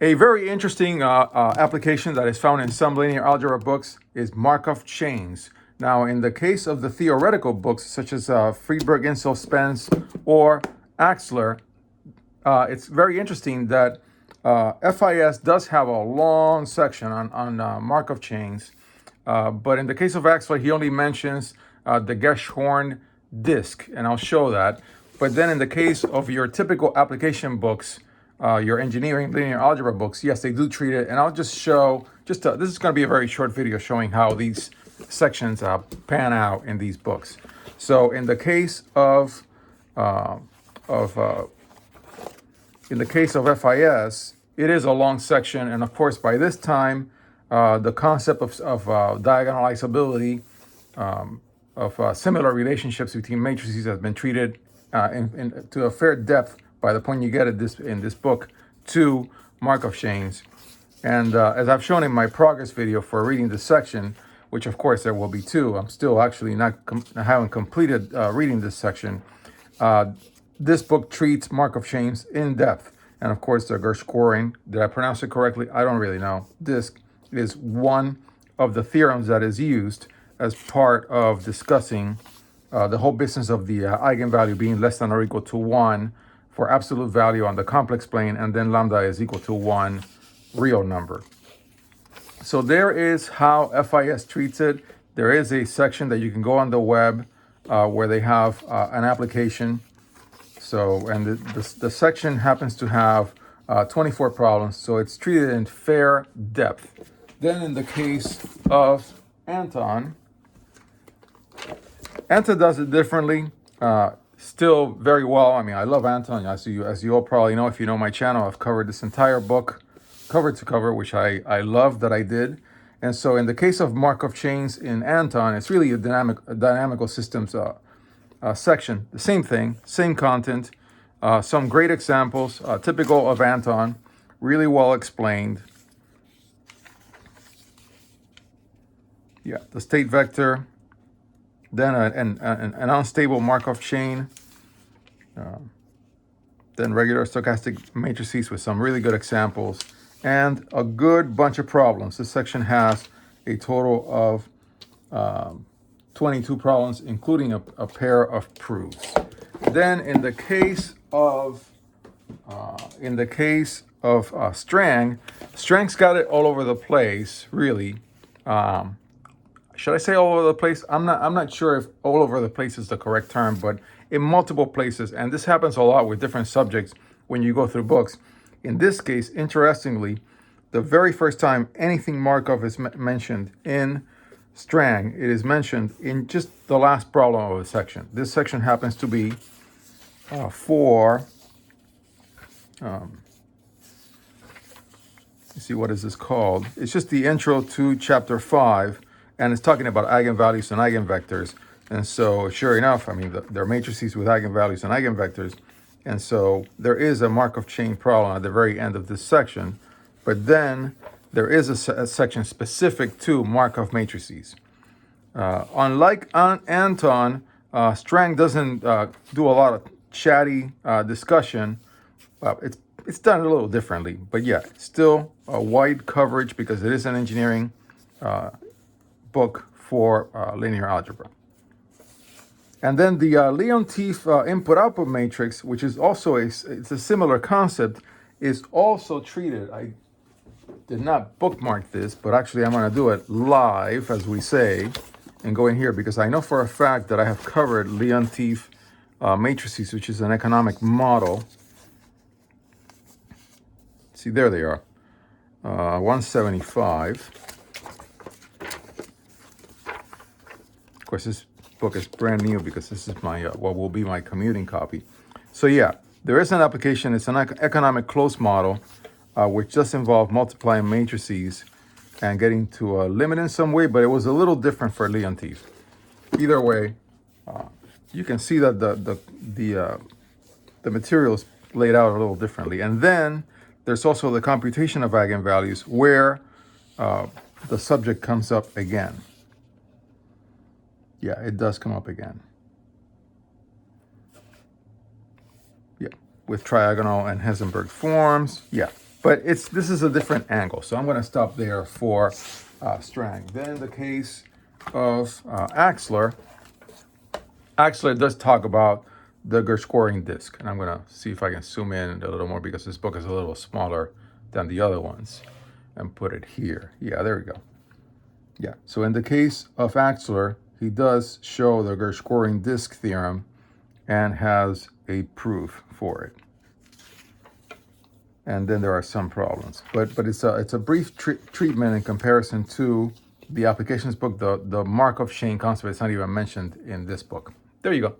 A very interesting application that is found in some linear algebra books is Markov chains. Now, in the case of the theoretical books, such as Friedberg, Insel, Spence, or Axler, it's very interesting that FIS does have a long section on Markov chains, but in the case of Axler, he only mentions the Geschorn disk, and I'll show that. But then in the case of your typical application books, your engineering linear algebra books, yes, they do treat it. And I'll just show, this is going to be a very short video showing how these sections pan out in these books. So in the case of FIS, it is a long section. And of course, by this time, the concept of diagonalizability, of similar relationships between matrices has been treated to a fair depth by the point you get at in this book to Markov chains. And as I've shown in my progress video for reading this section, which of course there will be two, I'm still actually I haven't completed reading this section. This book treats Markov chains in depth. And of course the Geschorn, did I pronounce it correctly? I don't really know. Disk is one of the theorems that is used as part of discussing the whole business of the eigenvalue being less than or equal to 1 for absolute value on the complex plane, and then lambda is equal to 1 real number. So there is how FIS treats it. There is a section that you can go on the web where they have an application. So, and the section happens to have 24 problems, so it's treated in fair depth. Then in the case of Anton does it differently, still very well. I mean, I love Anton. As you all probably know, if you know my channel, I've covered this entire book cover to cover, which I love that I did. And so in the case of Markov chains in Anton, it's really a dynamical systems section. The same thing, same content, some great examples, typical of Anton, really well explained. Yeah, the state vector, then an unstable Markov chain, then regular stochastic matrices with some really good examples, and a good bunch of problems. This section has a total of 22 problems, including a pair of proofs. Then in the case of Strang, Strang's got it all over the place, really. Should I say all over the place? I'm not sure if all over the place is the correct term, but in multiple places. And this happens a lot with different subjects when you go through books. In this case, interestingly, the very first time anything Markov is mentioned in Strang, it is mentioned in just the last problem of the section. This section happens to be let's see, what is this called? It's just the intro to chapter 5. And it's talking about eigenvalues and eigenvectors. And so sure enough, I mean, there are matrices with eigenvalues and eigenvectors. And so there is a Markov chain problem at the very end of this section. But then there is a section specific to Markov matrices. Unlike Anton, Strang doesn't do a lot of chatty discussion. It's done a little differently. But yeah, still a wide coverage because it is an engineering book for linear algebra. And then the Leontief input-output matrix, which is also it's a similar concept, is also treated. I did not bookmark this, but actually I'm going to do it live, as we say, and go in here because I know for a fact that I have covered Leontief matrices, which is an economic model. See, there they are, 175. Of course, this book is brand new because this is my what will be my commuting copy. So yeah, there is an application. It's an economic close model, which does involve multiplying matrices and getting to a limit in some way, but it was a little different for Leontief. Either way, you can see that the material is laid out a little differently. And then there's also the computation of eigenvalues where the subject comes up again. Yeah, it does come up again. Yeah, with triagonal and Heisenberg forms. Yeah, But this is a different angle, so I'm going to stop there for Strang. Then in the case of Axler does talk about the Gershgoring disk, and I'm going to see if I can zoom in a little more because this book is a little smaller than the other ones, and put it here. Yeah, there we go. Yeah, so in the case of Axler, he does show the Gershgoring disk theorem and has a proof for it. And then there are some problems, but it's a brief treatment in comparison to the applications book. The Markov chain concept is not even mentioned in this book. There you go.